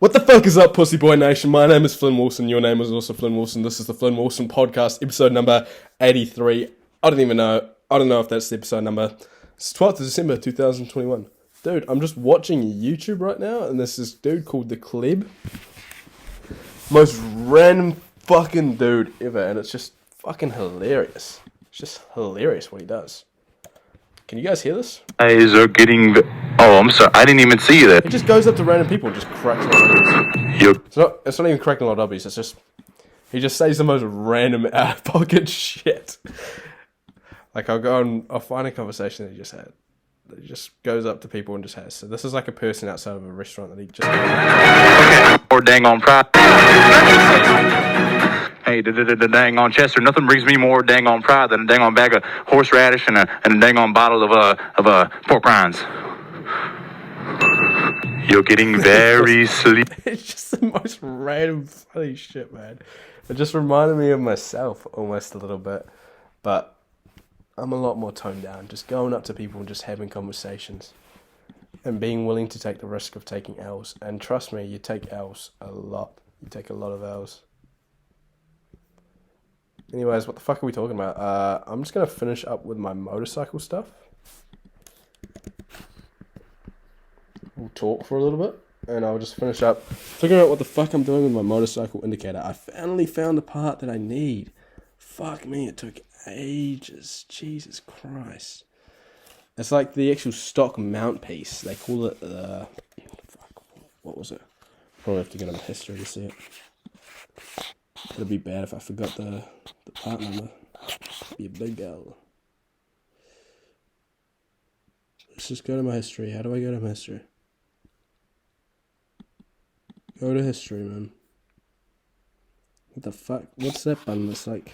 What the fuck is up, Pussy Boy Nation? My name is Flynn Wilson. Your name is also Flynn Wilson. This is the Flynn Wilson Podcast, episode number 83. I don't even know. I don't know if that's the episode number. It's 12th of December, 2021. Dude, I'm just watching YouTube right now, and there's this dude called The Kleb. Most random fucking dude ever, and it's just fucking hilarious. It's just hilarious what he does. Can you guys hear this? Eyes are getting... Oh, I'm sorry. I didn't even see that. He just goes up to random people and just cracks a lot of W's. It's not even cracking a lot of W's. It's just... He just says the most random out-of-pocket shit. Like, I'll find a conversation that he just had. He just goes up to people and just has. So this is like a person outside of a restaurant that he just... Okay. Or dang on pride. Hey, dang on Chester. Nothing brings me more dang on pride than a dang on bag of horseradish and a dang on bottle of pork rinds. You're getting very sleepy. It's just the most random funny shit, man. It just reminded me of myself almost a little bit. But I'm a lot more toned down. Just going up to people and just having conversations. And being willing to take the risk of taking L's. And trust me, you take L's a lot. You take a lot of L's. Anyways, what the fuck are we talking about? I'm just going to finish up with my motorcycle stuff. We'll talk for a little bit, and I'll just finish up figuring out what the fuck I'm doing with my motorcycle indicator. I finally found the part that I need. Fuck me, it took ages. Jesus Christ. It's like the actual stock mount piece. They call it fuck, what was it? Probably have to get on the history to see it. It'd be bad if I forgot the part number. It'd be a big L. Let's just go to my history. How do I go to my history? Go to history, man. What the fuck? What's that button? It's like...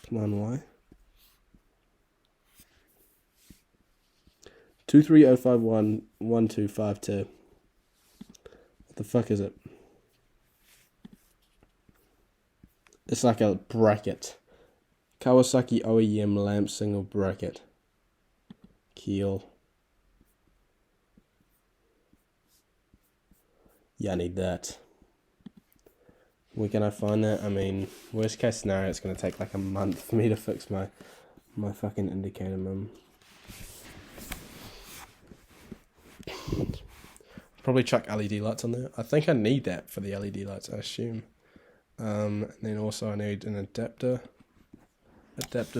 Come on, why? 230511252. What the fuck is it? It's like a bracket. Kawasaki OEM lamp single bracket. Keel. Yeah, I need that. Where can I find that? I mean, worst case scenario, it's going to take like a month for me to fix my fucking indicator, man. Probably chuck LED lights on there. I think I need that for the LED lights, I assume. And then also I need an adapter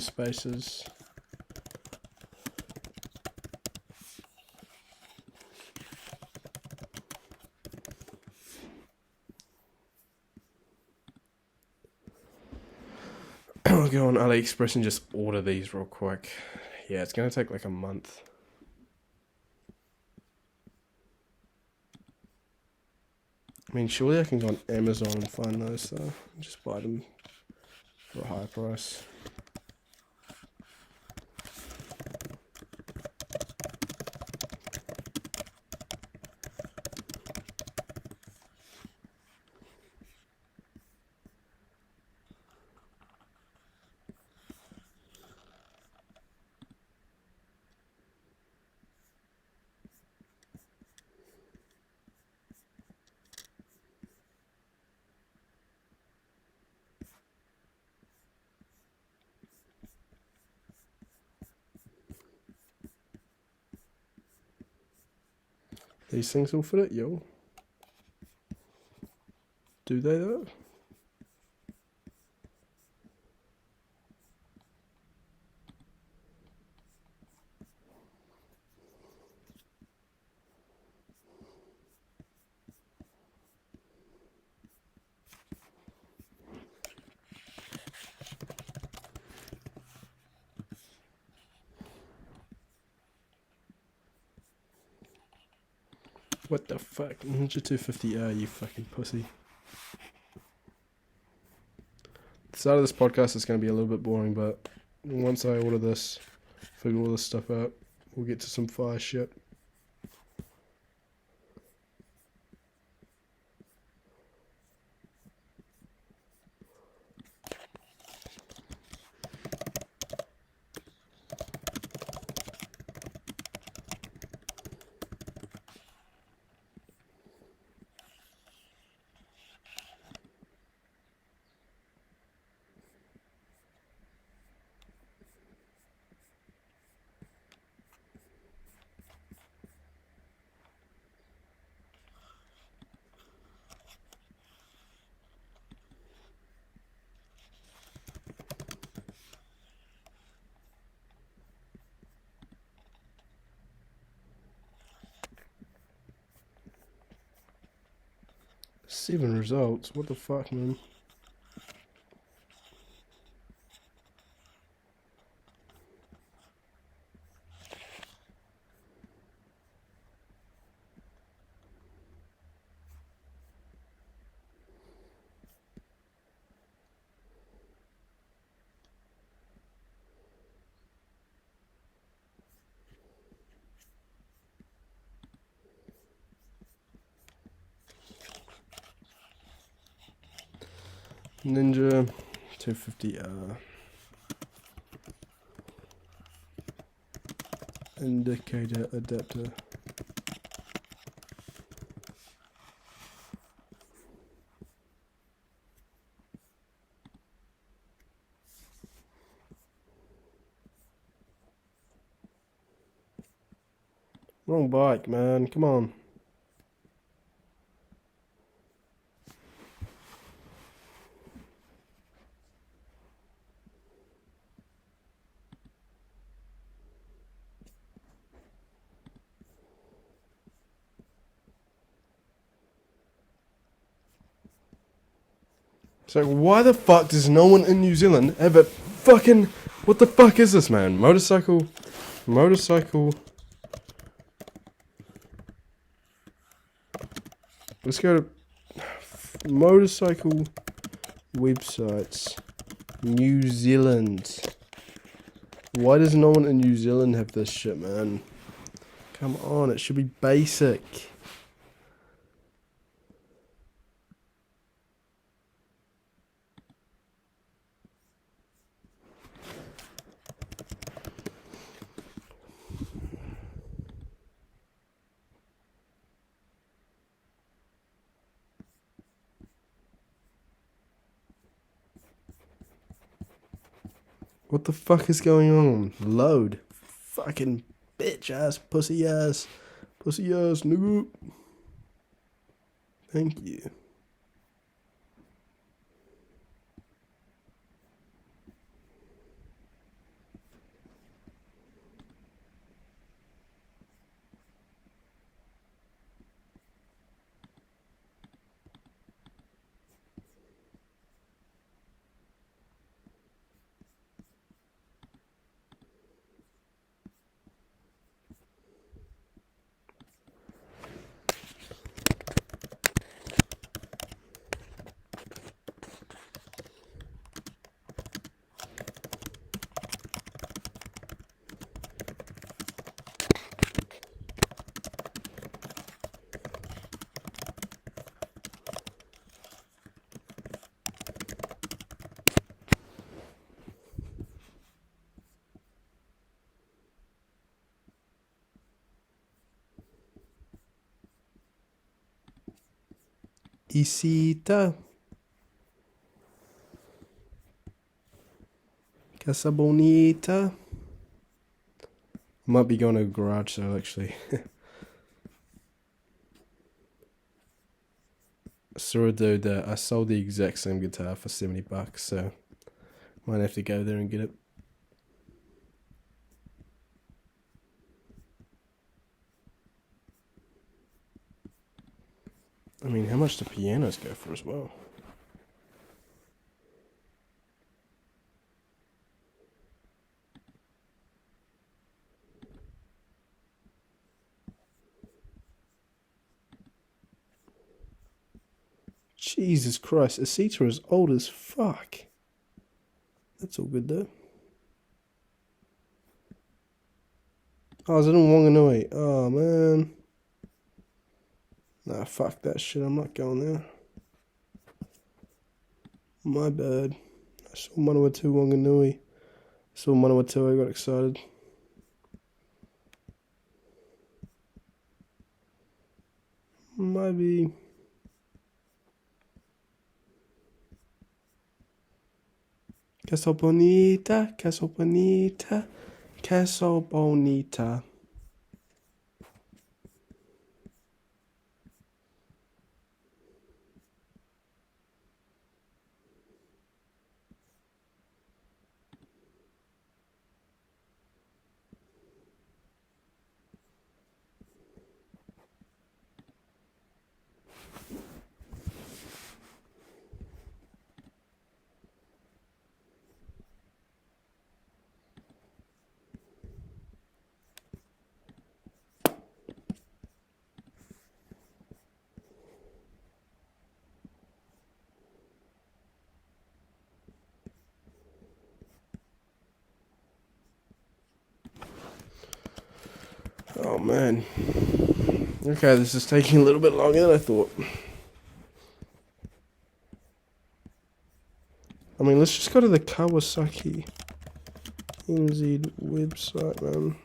spaces. I'll go on AliExpress and just order these real quick. Yeah, it's going to take like a month. I mean, surely I can go on Amazon and find those, though. Just buy them for a high price. These things will fit it, yo. Do they, though? What the fuck? Ninja 250R, you fucking pussy. The start of this podcast is going to be a little bit boring, but once I order this, figure all this stuff out, we'll get to some fire shit. 7 results? What the fuck, man? Ninja 250R. Indicator adapter. Wrong bike, man. Come on. So why the fuck does no one in New Zealand have a fucking... What the fuck is this, man? Motorcycle... Let's go to... Motorcycle websites. New Zealand. Why does no one in New Zealand have this shit, man? Come on, it should be basic. What the fuck is going on? Load. Fucking bitch ass, pussy ass, noob. Thank you. Isita. Casa Bonita. Might be going to a garage sale actually. I saw a dude that I sold the exact same guitar for $70, so might have to go there and get it. I mean, how much do pianos go for as well? Jesus Christ, Isita is old as fuck. That's all good though. Oh, is it in Wanganui? Oh man. Nah, fuck that shit, I'm not going there. My bad. I saw Manawatu Wanganui. I saw Manawatu, I got excited. Maybe. Casa Bonita, Casa Bonita, Casa Bonita. Oh man. Okay, this is taking a little bit longer than I thought. I mean, let's just go to the Kawasaki NZ website, man.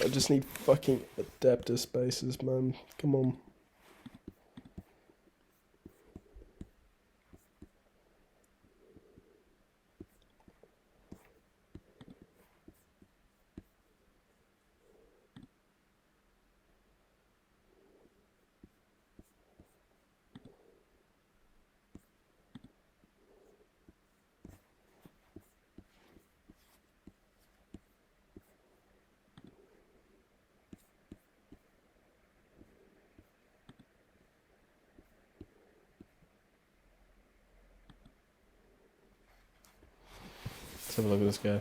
I just need fucking adapter spaces, man. Come on. Let's have a look at this guy.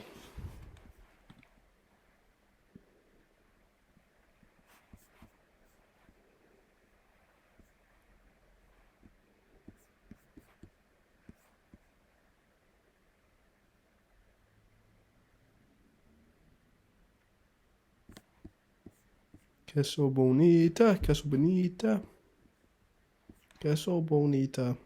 Queso bonita, queso bonita, queso bonita.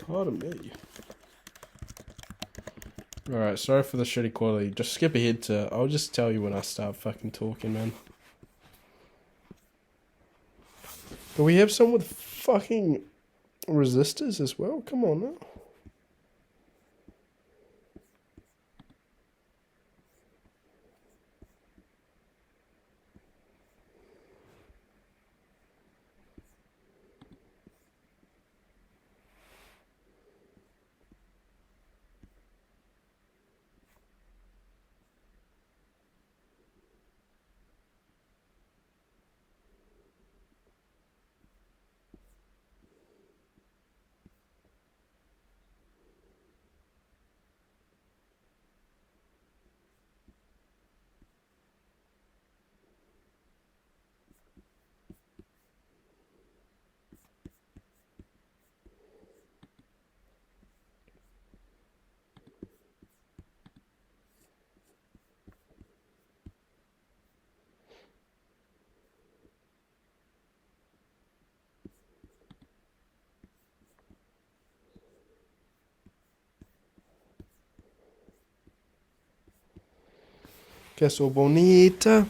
Pardon me. Alright, sorry for the shitty quality. Just skip ahead to... I'll just tell you when I start fucking talking, man. Do we have some with fucking resistors as well? Come on now. Queso bonita.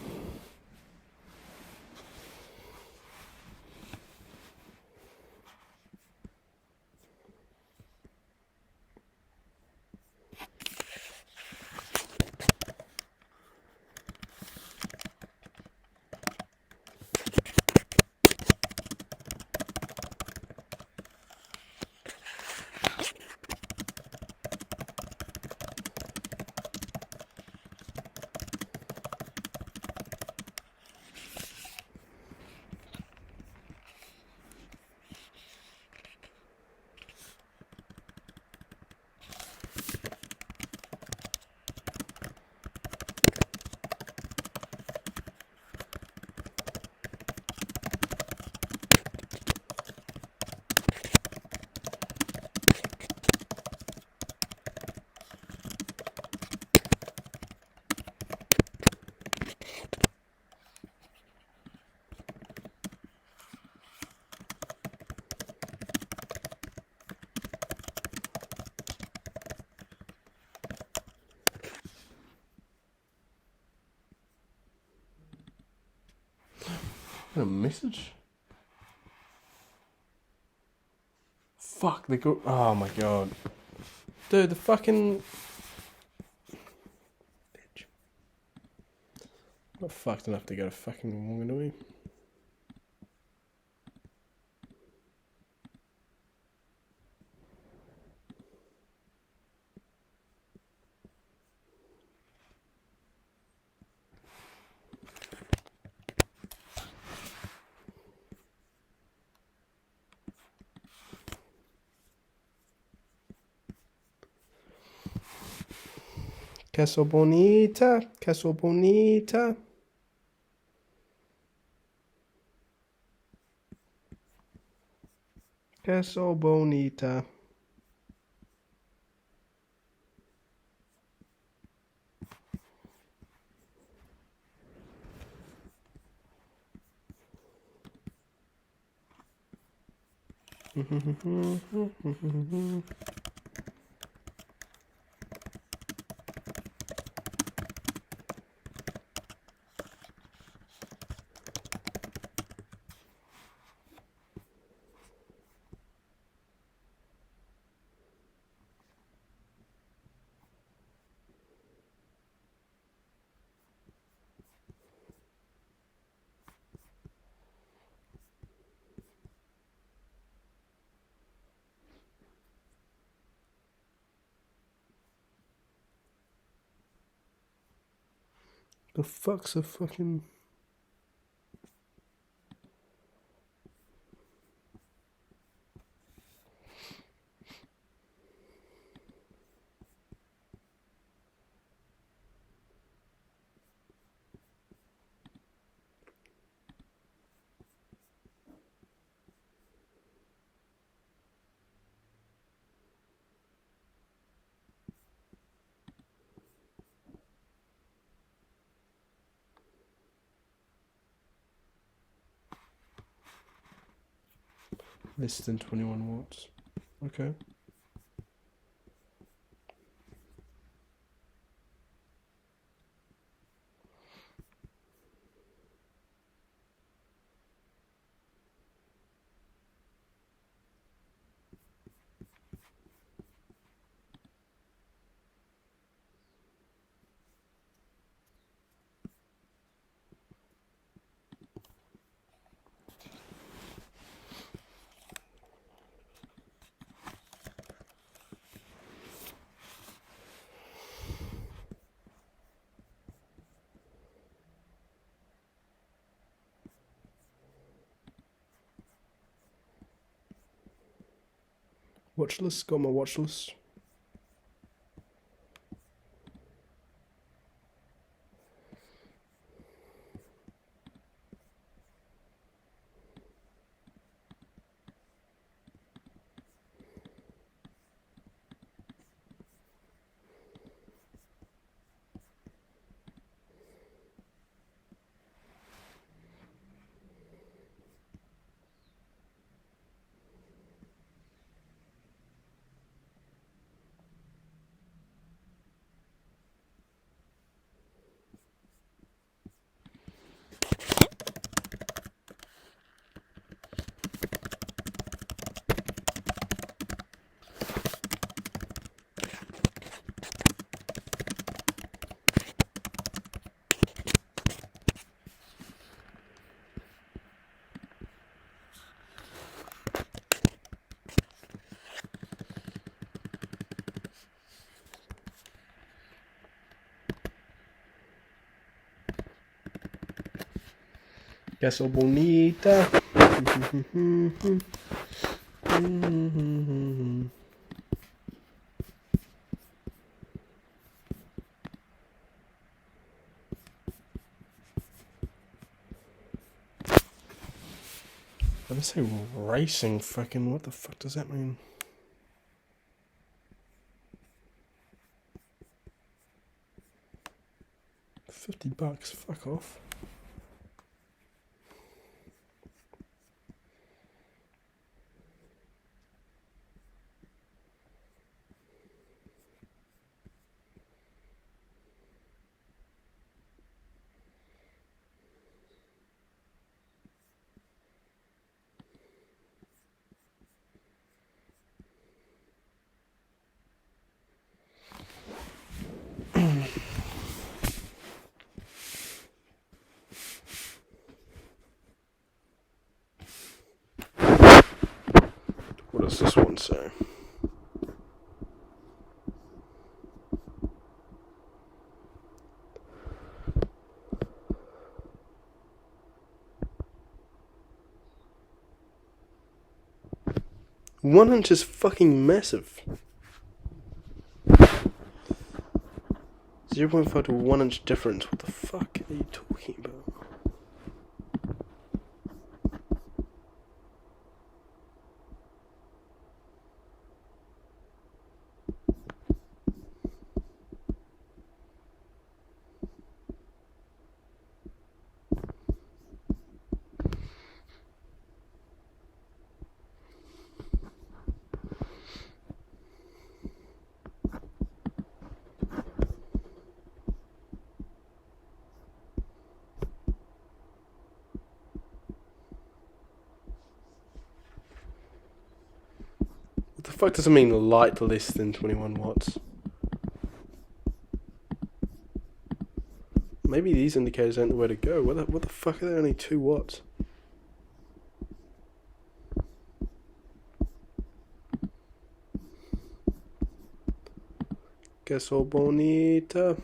A message? Fuck, they go. Oh my god. Dude, the fucking. Bitch. I'm not fucked enough to go to fucking Wanganui. Castle Bonita, Castle Bonita. Castle Bonita. The fuck's a fucking. Less than 21 watts. Okay. Watch list, got my watch list. Castle Bonita. I just say racing fucking, what the fuck does that mean? $50, fuck off. does this one say? One inch is fucking massive. 0.5 to 1 inch difference. What the fuck are you talking about? What the fuck does it mean light less than 21 watts? Maybe these indicators ain't the way to go. What the fuck are they only 2 watts? Que so bonita.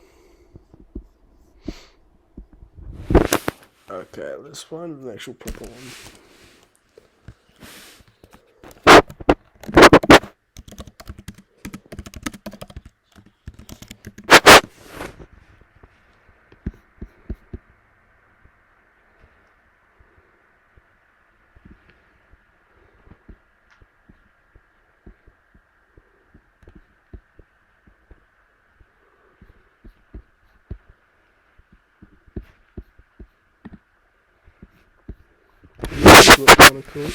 Okay, let's find an actual proper one. This looks kind of cool.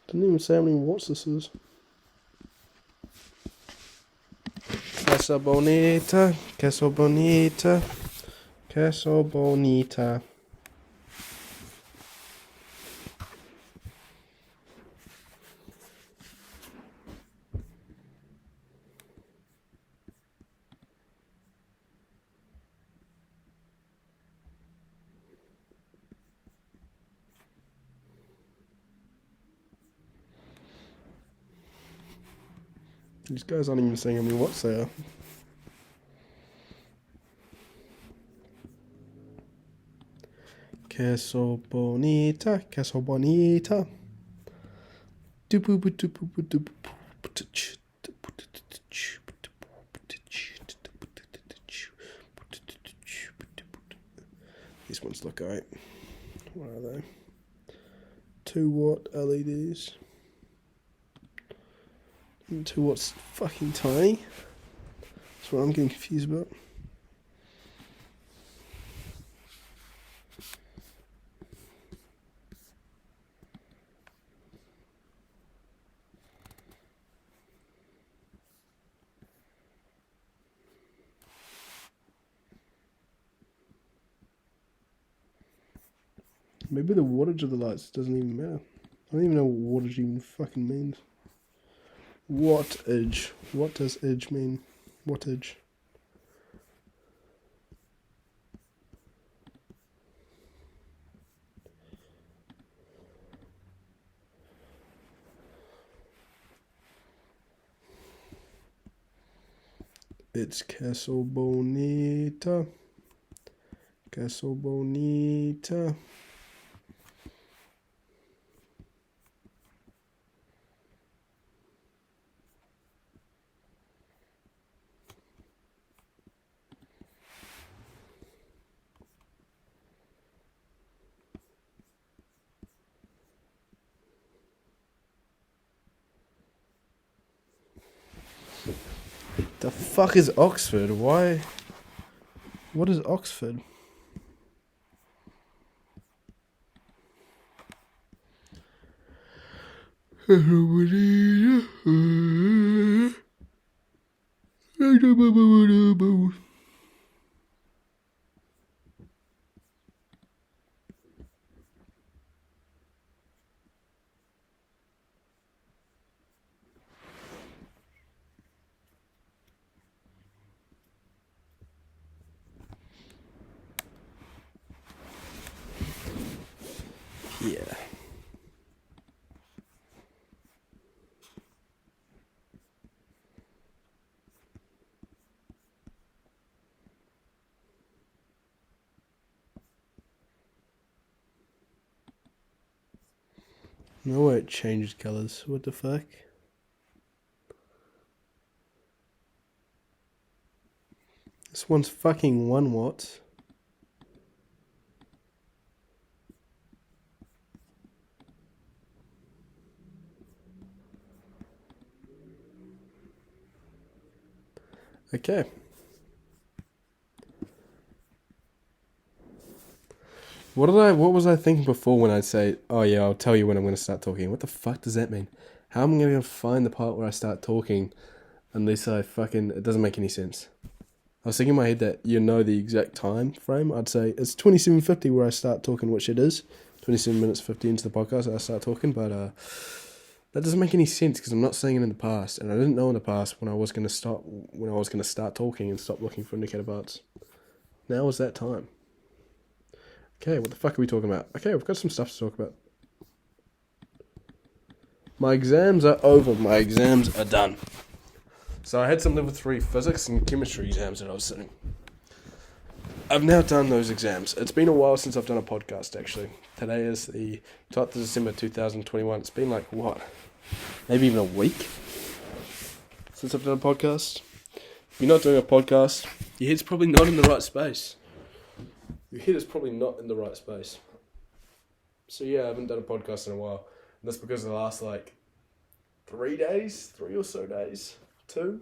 Didn't even say how many watts this is. Casa bonita, queso bonita, queso bonita. These guys aren't even saying how many watts they are. Queso bonita, queso bonita. These ones look alright. What are they? 2 watt LEDs. 2 watts fucking tiny. That's what I'm getting confused about. Maybe the wattage of the lights doesn't even matter. I don't even know what wattage even fucking means. Wattage. What does edge mean? Wattage. It's queso bonita. Queso bonita. The fuck is Oxford? Why? What is Oxford? Yeah. No way it changed colours. What the fuck? This one's fucking 1 watt. Okay. What was I thinking before when I'd say, oh yeah, I'll tell you when I'm going to start talking? What the fuck does that mean? How am I going to find the part where I start talking unless it doesn't make any sense. I was thinking in my head that you know the exact time frame. I'd say it's 27:50 where I start talking, which it is. 27 minutes 50 into the podcast I start talking, but that doesn't make any sense because I'm not saying it in the past, and I didn't know in the past when I was going to start talking and stop looking for indicator parts. Now is that time. Okay, what the fuck are we talking about? Okay, we've got some stuff to talk about. My exams are over. My exams are done. So I had some level 3 physics and chemistry exams that I was sitting. I've now done those exams. It's been a while since I've done a podcast, actually. Today is the 12th of December 2021. It's been like, what? Maybe even a week since I've done a podcast. If you're not doing a podcast, your head's probably not in the right space. Your head is probably not in the right space. So yeah, I haven't done a podcast in a while. And that's because of the last, 3 or so days. 2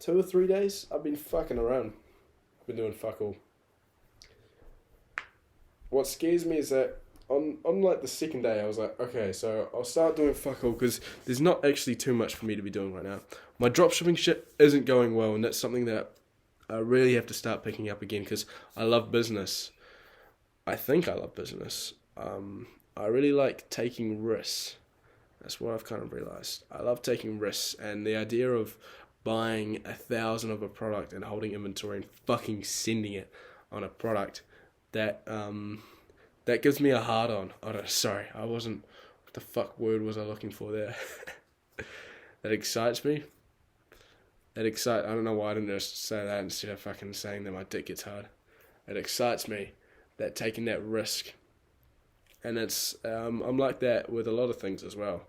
or 3 days, I've been fucking around. I've been doing fuck all. What scares me is that on the second day, I was like, okay, so I'll start doing fuck all because there's not actually too much for me to be doing right now. My dropshipping shit isn't going well, and that's something that I really have to start picking up again because I love business. I think I love business. I really like taking risks. That's what I've kind of realised. I love taking risks, and the idea of buying 1,000 of a product and holding inventory and fucking sending it on a product that gives me a hard on. What the fuck word was I looking for there? That excites me. I don't know why I didn't just say that instead of fucking saying that my dick gets hard. It excites me, that taking that risk. And it's I'm like that with a lot of things as well.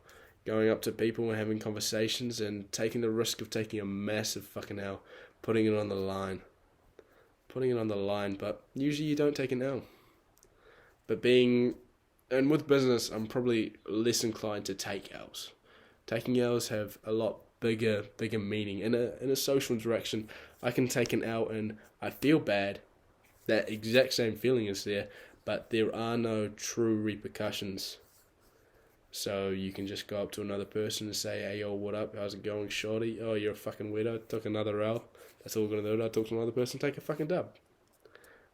Going up to people and having conversations and taking the risk of taking a massive fucking L, putting it on the line. But usually you don't take an L. And with business, I'm probably less inclined to take L's. Taking L's have a lot bigger meaning. In a social interaction, I can take an L and I feel bad. That exact same feeling is there, but there are no true repercussions. So you can just go up to another person and say, hey, yo, what up? How's it going, shorty? Oh, you're a fucking weirdo. Took another L. That's all we're going to do. I talk to another person, take a fucking dub.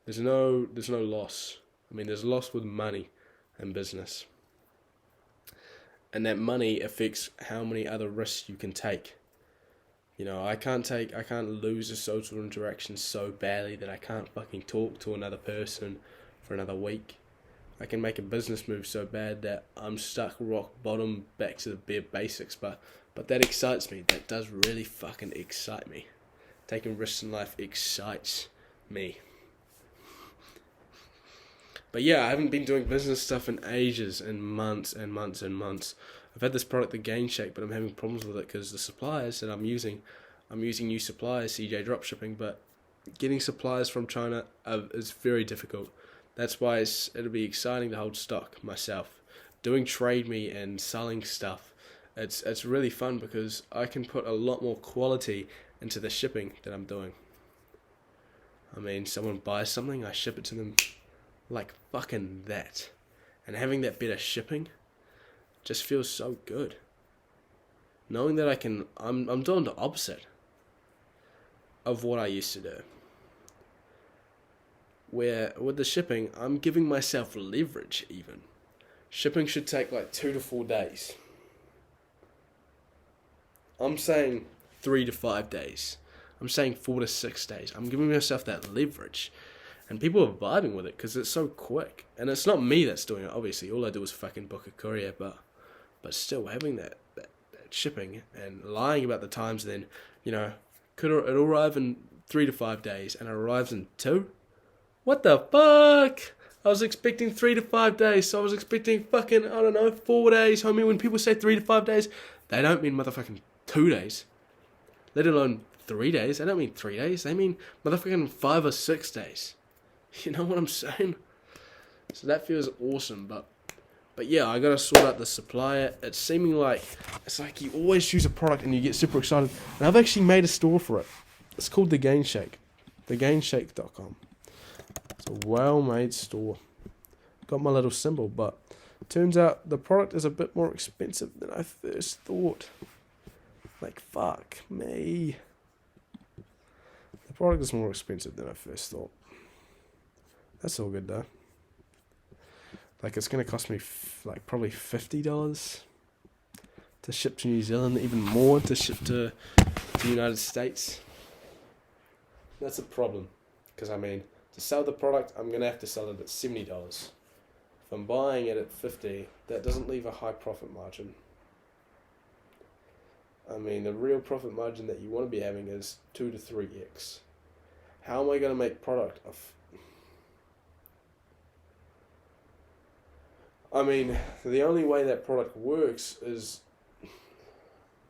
There's no loss. I mean, there's loss with money and business. And that money affects how many other risks you can take. You know, I can't lose a social interaction so badly that I can't fucking talk to another person for another week. I can make a business move so bad that I'm stuck rock bottom back to the bare basics, but that excites me. That does really fucking excite me. Taking risks in life excites me. But yeah, I haven't been doing business stuff in ages and months and months and months. I've had this product, the GainShake, but I'm having problems with it because the suppliers that I'm using new suppliers, CJ Dropshipping, but getting suppliers from China is very difficult. That's why it'll be exciting to hold stock myself. Doing Trade Me and selling stuff, it's really fun because I can put a lot more quality into the shipping that I'm doing. I mean, someone buys something, I ship it to them like fucking that. And having that better shipping just feels so good. Knowing that I'm doing the opposite of what I used to do. Where with the shipping, I'm giving myself leverage even. Shipping should take 2 to 4 days. I'm saying 3 to 5 days. I'm saying 4 to 6 days. I'm giving myself that leverage. And people are vibing with it because it's so quick. And it's not me that's doing it, obviously. All I do is fucking book a courier, but still having that shipping and lying about the times, then, you know, could it arrive in 3 to 5 days and it arrives in 2? What the fuck? I was expecting 3 to 5 days, so I was expecting fucking, I don't know, 4 days, homie. When people say 3 to 5 days, they don't mean motherfucking 2 days. Let alone 3 days. They don't mean 3 days. They mean motherfucking 5 or 6 days. You know what I'm saying? So that feels awesome, but yeah, I gotta sort out the supplier. It's seeming like, it's like you always choose a product and you get super excited. And I've actually made a store for it. It's called The Gain Shake. TheGainShake.com. It's a well-made store. Got my little symbol, but turns out the product is a bit more expensive than I first thought. Like, fuck me. The product is more expensive than I first thought. That's all good though. Like, it's going to cost me like probably $50 to ship to New Zealand, even more to ship to the United States. That's a problem, because I mean, to sell the product, I'm going to have to sell it at $70. If I'm buying it at $50, that doesn't leave a high profit margin. I mean, the real profit margin that you want to be having is 2 to 3x. How am I going to make product of? I mean, the only way that product works is,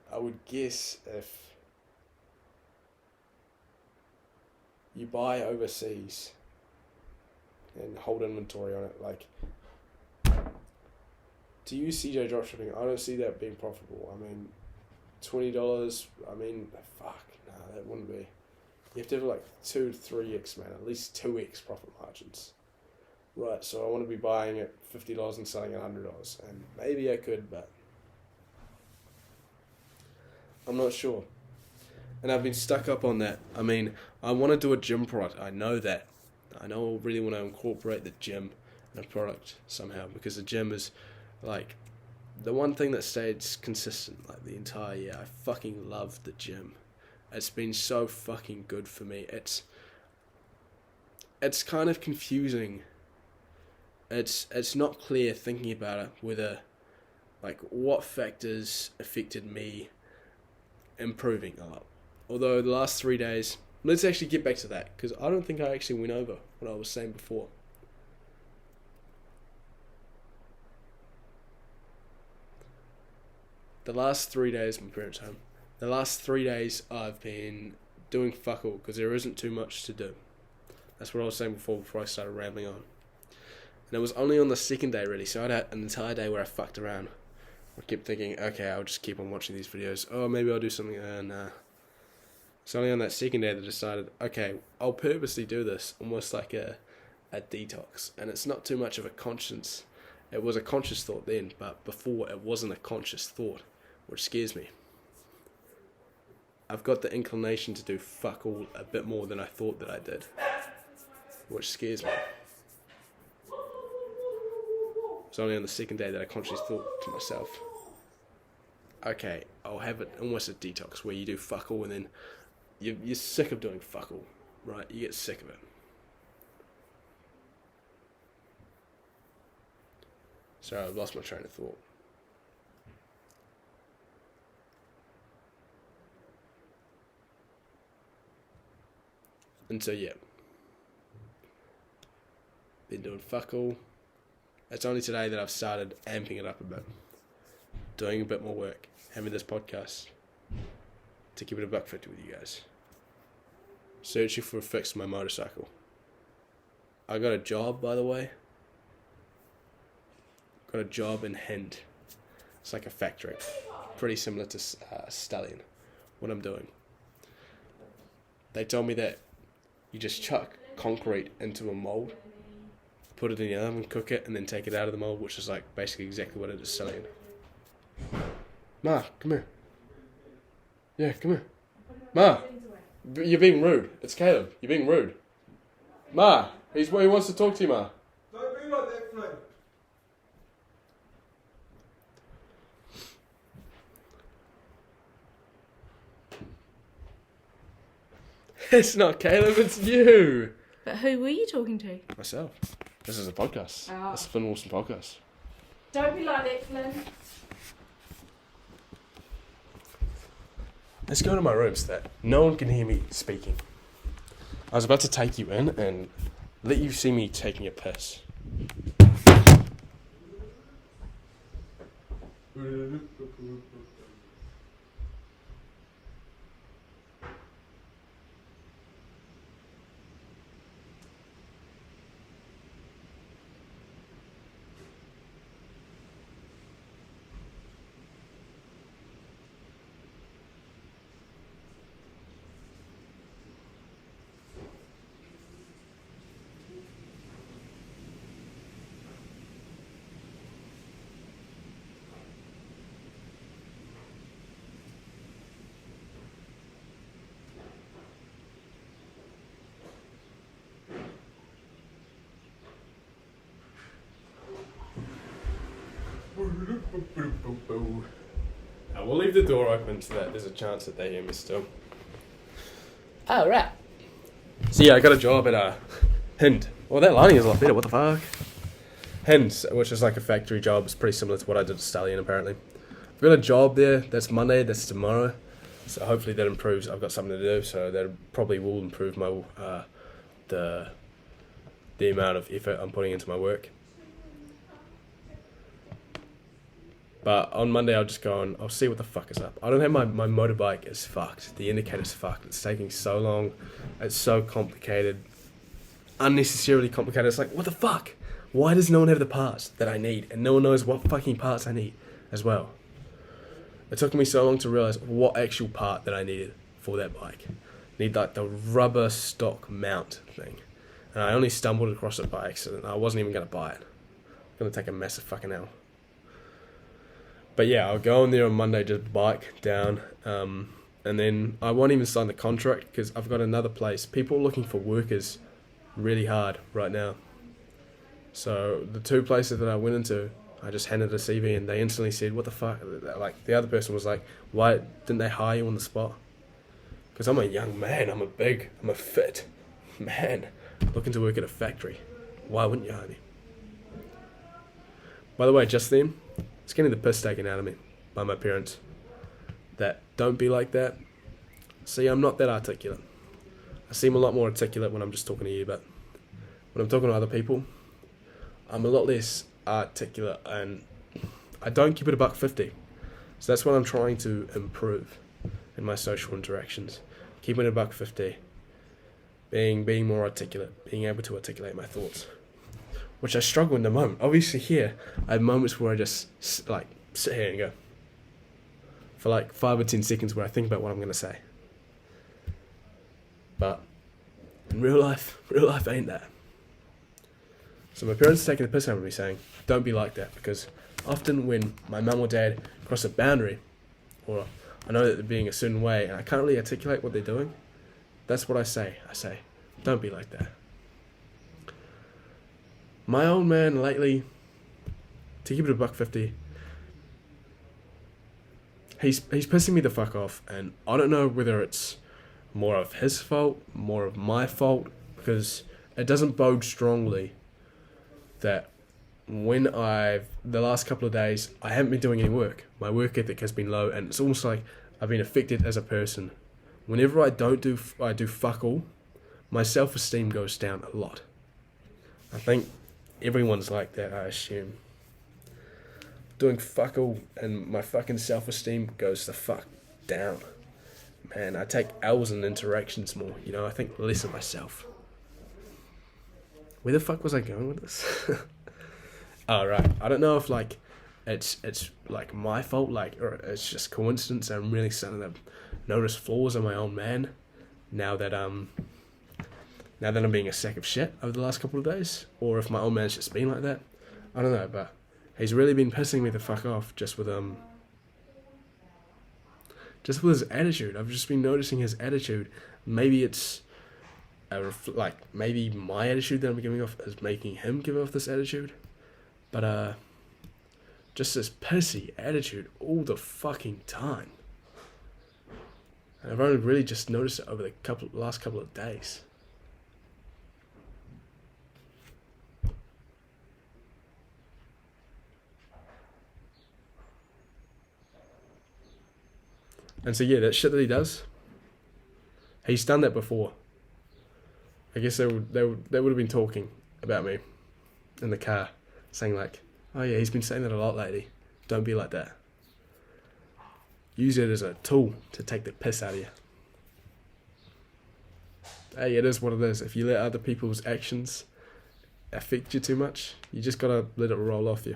I would guess, if you buy overseas and hold inventory on it. Like, to use CJ dropshipping, I don't see that being profitable. I mean, $20, I mean, fuck, nah, that wouldn't be. You have to have like 2 to 3x, man, at least 2x profit margins. Right, so I want to be buying it $50 and selling it $100, and maybe I could, but I'm not sure. And I've been stuck up on that. I mean, I want to do a gym product. I know that. I know I really want to incorporate the gym in a product somehow, because the gym is like the one thing that stays consistent like the entire year. I fucking love the gym. It's been so fucking good for me. It's kind of confusing. It's not clear thinking about it whether, like, what factors affected me improving a lot. Although the last 3 days, let's actually get back to that, because I don't think I actually went over what I was saying before. The last 3 days, my parents' home. The last 3 days I've been doing fuck all, because there isn't too much to do. That's what I was saying before I started rambling on. And it was only on the second day, really, so I had an entire day where I fucked around. I kept thinking, okay, I'll just keep on watching these videos. Oh, maybe I'll do something. Nah. It's only on that second day that I decided, okay, I'll purposely do this, almost like a detox. And it's not too much of a conscience. It was a conscious thought then, but before it wasn't a conscious thought, which scares me. I've got the inclination to do fuck all a bit more than I thought that I did, which scares me. It's only on the second day that I consciously thought to myself, okay, I'll have it almost a detox where you do fuck all and then you're sick of doing fuck all, right? You get sick of it. Sorry, I've lost my train of thought. And so, yeah. Been doing fuck all. It's only today that I've started amping it up a bit. Doing a bit more work. Having this podcast. To keep it $1.50 with you guys. Searching for a fix for my motorcycle. I got a job, by the way. Got a job in Hind. It's like a factory. Pretty similar to Stallion. What I'm doing. They told me that you just chuck concrete into a mold, put it in the oven, cook it, and then take it out of the mold, which is like basically exactly what it is selling. Ma, come here. Yeah, come here. Ma, you're being rude. It's Caleb. You're being rude. Ma, he wants to talk to you, Ma. Don't be like that, Flynn. It's not Caleb, it's you. But who were you talking to? Myself. This is a podcast. Oh. It's a Flynn Wilson podcast. Don't be like that, Flynn. Let's go to my room so that no one can hear me speaking. I was about to take you in and let you see me taking a piss. I will leave the door open so that there's a chance that they hear me still. Oh, right. So yeah, I got a job at Hind. Well, that lining is a lot better, what the fuck? Hind, which is like a factory job. It's pretty similar to what I did at Stallion, apparently. I've got a job there. That's Monday, that's tomorrow. So hopefully that improves. I've got something to do, so that probably will improve my the amount of effort I'm putting into my work. But on Monday I'll just go and I'll see what the fuck is up. I don't have my motorbike is fucked. The indicator's fucked. It's taking so long. It's so complicated. Unnecessarily complicated. It's like, what the fuck? Why does no one have the parts that I need? And no one knows what fucking parts I need as well. It took me so long to realise what actual part that I needed for that bike. I need like the rubber stock mount thing. And I only stumbled across it by accident. I wasn't even going to buy it. I'm going to take a massive fucking L. But yeah, I'll go in there on Monday, just bike down, and then I won't even sign the contract because I've got another place. People are looking for workers really hard right now. So the two places that I went into, I just handed a CV and they instantly said, what the fuck? Like the other person was like, why didn't they hire you on the spot? Because I'm a young man, I'm a fit man looking to work at a factory. Why wouldn't you hire me? By the way, just then, it's getting the piss taken out of me by my parents. That don't be like that. See, I'm not that articulate. I seem a lot more articulate when I'm just talking to you, but when I'm talking to other people, I'm a lot less articulate and I don't keep it $1.50. So that's what I'm trying to improve in my social interactions. Keeping it $1.50. Being more articulate, being able to articulate my thoughts. Which I struggle in the moment. Obviously here, I have moments where I just like sit here and go for like 5 or 10 seconds where I think about what I'm going to say. But in real life ain't that. So my parents are taking the piss out of me saying, don't be like that, because often when my mum or dad cross a boundary, or I know that they're being a certain way and I can't really articulate what they're doing, that's what I say. I say, don't be like that. My old man lately, to keep it $1.50, he's pissing me the fuck off, and I don't know whether it's more of his fault, more of my fault, because it doesn't bode strongly that when the last couple of days, I haven't been doing any work. My work ethic has been low, and it's almost like I've been affected as a person. Whenever I do fuck all, my self-esteem goes down a lot. I think everyone's like that, I assume. Doing fuck all and my fucking self-esteem goes the fuck down. Man, I take L's in interactions more, I think less of myself. Where the fuck was I going with this? Oh, right. I don't know if it's like my fault, or it's just coincidence. I'm really starting to notice flaws in my own man now that I'm being a sack of shit over the last couple of days, or if my old man's just been like that. I don't know, but he's really been pissing me the fuck off just with his attitude. I've just been noticing his attitude. Maybe it's maybe my attitude that I'm giving off is making him give off this attitude, but just this pissy attitude all the fucking time. And I've only really just noticed it over the last couple of days. And so yeah, that shit that he does, he's done that before. I guess they would have been talking about me in the car, saying like, oh yeah, he's been saying that a lot lately. Don't be like that. Use it as a tool to take the piss out of you. Hey, it is what it is. If you let other people's actions affect you too much, you just gotta let it roll off you.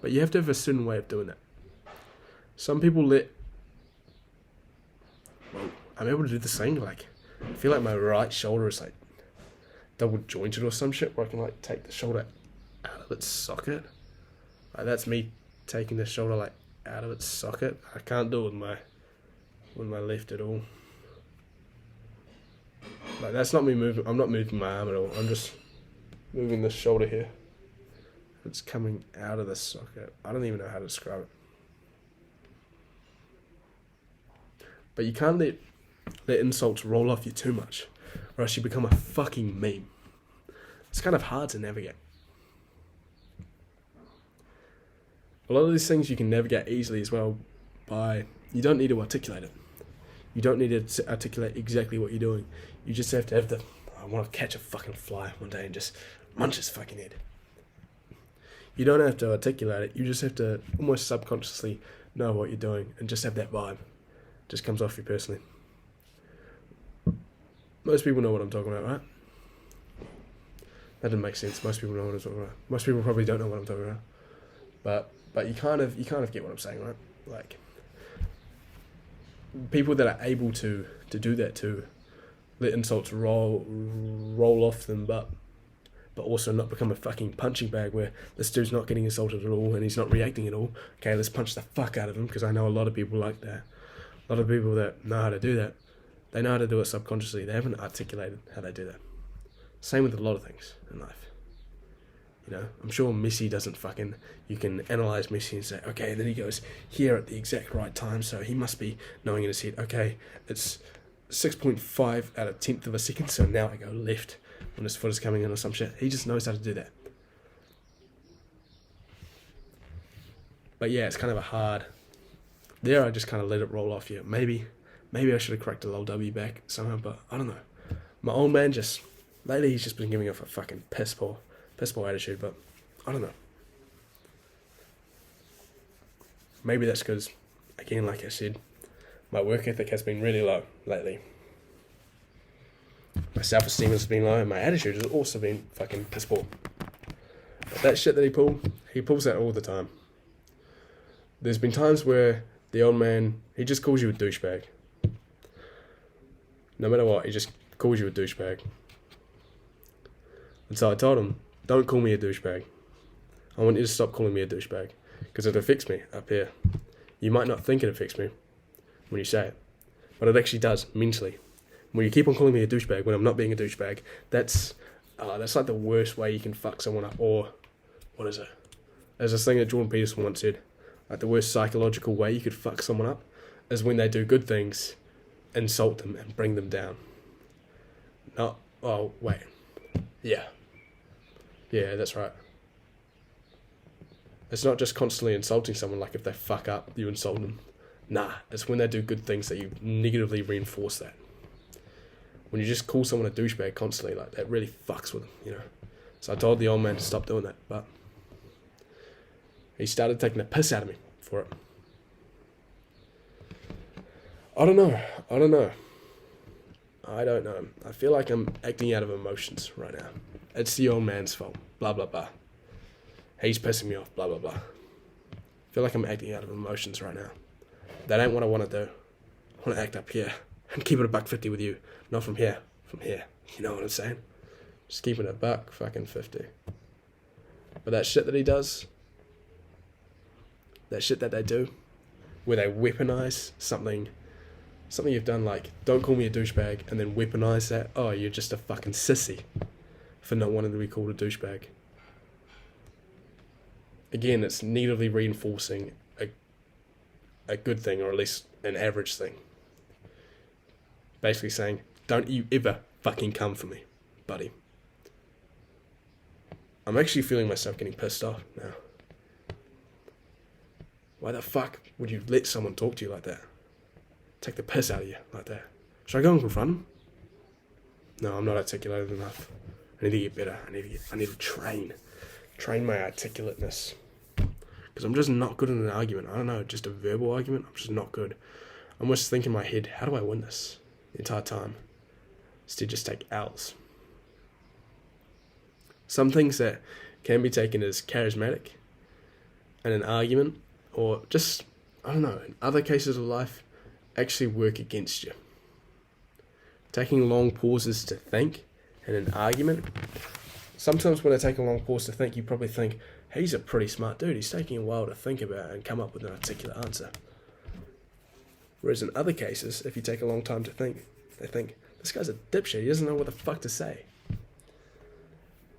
But you have to have a certain way of doing that. Some people I'm able to do this thing, like, I feel like my right shoulder is like double jointed or some shit, where I can like take the shoulder out of its socket. Like, that's me taking the shoulder like out of its socket. I can't do it with my left at all. Like, that's not me moving. I'm not moving my arm at all. I'm just moving the shoulder here. It's coming out of the socket. I don't even know how to describe it. But you can't let insults roll off you too much, or else you become a fucking meme. It's kind of hard to navigate. A lot of these things you can navigate easily as well you don't need to articulate it. You don't need to articulate exactly what you're doing. You just have to have I want to catch a fucking fly one day and just munch his fucking head. You don't have to articulate it. You just have to almost subconsciously know what you're doing and just have that vibe. It just comes off you personally. Most people know what I'm talking about, right? That didn't make sense. Most people know what I'm talking about. Most people probably don't know what I'm talking about. But you kind of get what I'm saying, right? Like, people that are able to do that, to let insults roll off them, but also not become a fucking punching bag where this dude's not getting insulted at all and he's not reacting at all. Okay, let's punch the fuck out of him, because I know a lot of people like that. A lot of people that know how to do that, they know how to do it subconsciously. They haven't articulated how they do that. Same with a lot of things in life. You know, I'm sure Messi doesn't you can analyse Messi and say, okay, then he goes here at the exact right time, so he must be knowing in his head, okay, it's 6.5 out of 10th of a second, so now I go left when his foot is coming in or some shit. He just knows how to do that. But yeah, it's kind of a hard... There, I just kind of let it roll off you. Maybe I should have corrected the LW back somehow, but I don't know. My old man lately he's just been giving off a fucking piss poor attitude, but I don't know. Maybe that's because, again, like I said, my work ethic has been really low lately. My self-esteem has been low, and my attitude has also been fucking piss poor. But that shit that he pulls that all the time. There's been times where the old man, he just calls you a douchebag. No matter what, he just calls you a douchebag. And so I told him, don't call me a douchebag. I want you to stop calling me a douchebag, because it affects me up here. You might not think it affects me when you say it, but it actually does mentally. When you keep on calling me a douchebag when I'm not being a douchebag, that's like the worst way you can fuck someone up. Or what is it? There's this thing that Jordan Peterson once said, like, the worst psychological way you could fuck someone up is when they do good things, insult them and bring them down. Yeah, that's right. It's not just constantly insulting someone, like if they fuck up, you insult them. Nah, it's when they do good things that you negatively reinforce that. When you just call someone a douchebag constantly, like, that really fucks with them, you know. So I told the old man to stop doing that, but he started taking the piss out of me for it. I don't know. I feel like I'm acting out of emotions right now. It's the old man's fault. Blah, blah, blah. He's pissing me off. Blah, blah, blah. I feel like I'm acting out of emotions right now. That ain't what I want to do. I want to act up here and keep it a $1.50 with you. Not from here. From here. You know what I'm saying? Just keeping it $1.50. But that shit that he does, that shit that they do, where they weaponize something you've done, like, don't call me a douchebag, and then weaponize that, oh, you're just a fucking sissy for not wanting to be called a douchebag. Again, it's negatively reinforcing a good thing, or at least an average thing. Basically saying, don't you ever fucking come for me, buddy. I'm actually feeling myself getting pissed off now. Why the fuck would you let someone talk to you like that? Take the piss out of you like that. Should I go and confront him? No, I'm not articulated enough. I need to get better. I need to train my articulateness. Because I'm just not good in an argument. I don't know, just a verbal argument. I'm just not good. I'm just thinking in my head, how do I win this the entire time? Instead, just take L's. Some things that can be taken as charismatic in an argument, or just, I don't know, in other cases of life, actually work against you. Taking long pauses to think in an argument. Sometimes when I take a long pause to think, you probably think, hey, he's a pretty smart dude. He's taking a while to think about it and come up with an articulate answer. Whereas in other cases, if you take a long time to think, they think, this guy's a dipshit. He doesn't know what the fuck to say.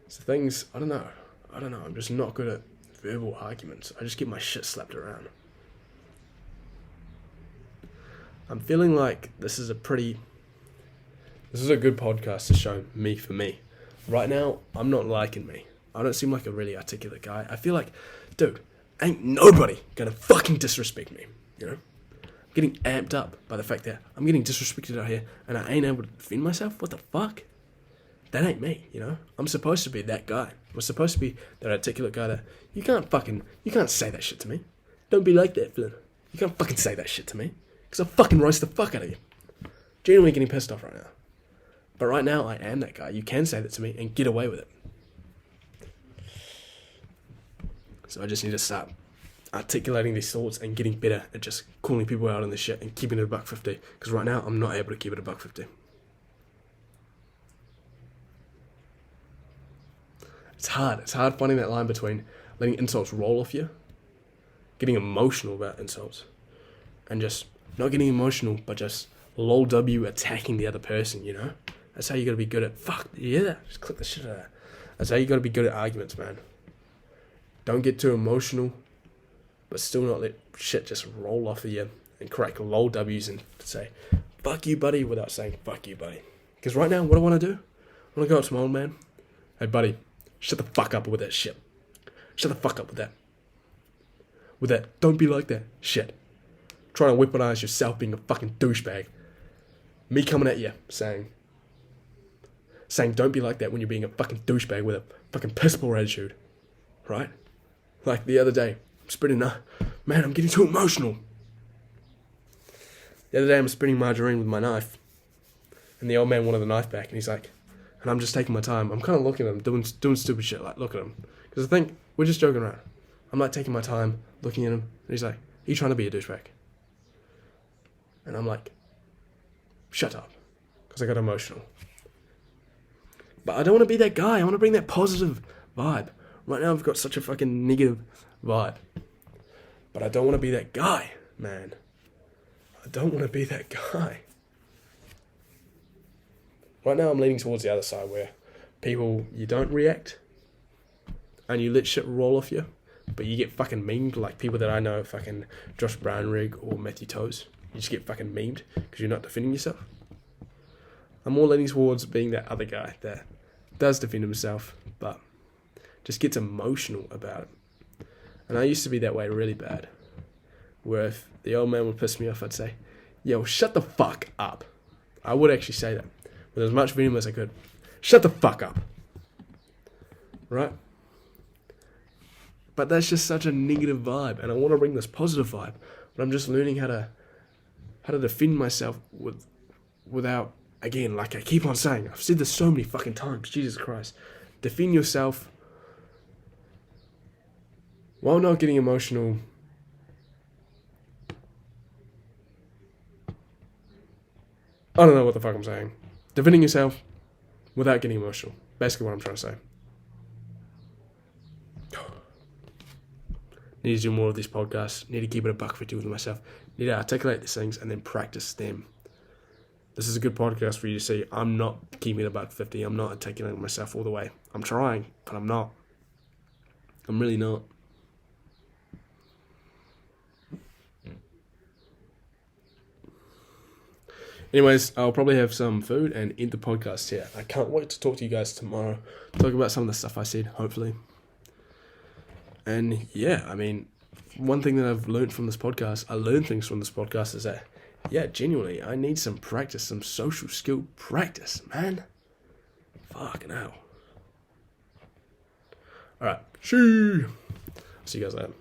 So things, I don't know. I'm just not good at verbal arguments. I just get my shit slapped around. I'm feeling like this is a good podcast to show me for me. Right now, I'm not liking me. I don't seem like a really articulate guy. I feel like, dude, ain't nobody gonna fucking disrespect me, you know? I'm getting amped up by the fact that I'm getting disrespected out here and I ain't able to defend myself. What the fuck? That ain't me, you know? I'm supposed to be that guy. I'm supposed to be that articulate guy that you can't say that shit to me. Don't be like that, Flynn. You can't fucking say that shit to me. Because I'll fucking roast the fuck out of you. Genuinely getting pissed off right now. But right now, I am that guy. You can say that to me and get away with it. So I just need to start articulating these thoughts and getting better at just calling people out on this shit and keeping it $1.50. Because right now, I'm not able to keep it $1.50. It's hard. It's hard finding that line between letting insults roll off you, getting emotional about insults, and just not getting emotional, but just lol W attacking the other person, you know? That's how you gotta be good at, fuck, yeah, just click the shit out of that. That's how you gotta be good at arguments, man. Don't get too emotional, but still not let shit just roll off of you and crack lol W's and say, fuck you, buddy, without saying, fuck you, buddy. Because right now, what do I want to do? I want to go up to my old man. Hey, buddy, shut the fuck up with that shit. Shut the fuck up with that. With that, don't be like that shit. Trying to weaponize yourself being a fucking douchebag. Me coming at you saying don't be like that when you're being a fucking douchebag with a fucking piss poor attitude. Right? Like the other day, I'm spitting, man, I'm getting too emotional. The other day I'm spitting margarine with my knife. And the old man wanted the knife back and he's like, and I'm just taking my time. I'm kind of looking at him, doing stupid shit, like look at him. Because I think we're just joking around. I'm like taking my time, looking at him, and he's like, are you trying to be a douchebag? And I'm like, shut up. Because I got emotional. But I don't want to be that guy. I want to bring that positive vibe. Right now I've got such a fucking negative vibe. But I don't want to be that guy, man. I don't want to be that guy. Right now I'm leaning towards the other side where people, you don't react and you let shit roll off you, but you get fucking memed, like people that I know, fucking Josh Brownrigg or Matthew Toes. You just get fucking memed because you're not defending yourself. I'm more leaning towards being that other guy that does defend himself, but just gets emotional about it. And I used to be that way really bad, where if the old man would piss me off, I'd say, yo, shut the fuck up. I would actually say that with as much venom as I could. Shut the fuck up. Right? But that's just such a negative vibe, and I want to bring this positive vibe, but I'm just learning how to defend myself without, again, like I keep on saying, I've said this so many fucking times, Jesus Christ. Defend yourself while not getting emotional. I don't know what the fuck I'm saying. Defending yourself without getting emotional. Basically what I'm trying to say. Need to do more of these podcasts. Need to keep it $1.50 with myself. Need to articulate these things and then practice them. This is a good podcast for you to see. I'm not keeping it $1.50. I'm not articulating myself all the way. I'm trying, but I'm not. I'm really not. Anyways, I'll probably have some food and end the podcast here. I can't wait to talk to you guys tomorrow. Talk about some of the stuff I said, hopefully. And yeah, I mean, one thing that I've learned from this podcast, I learned things from this podcast, is that, yeah, genuinely, I need some practice, some social skill practice, man. Fucking hell. Alright, see you guys later.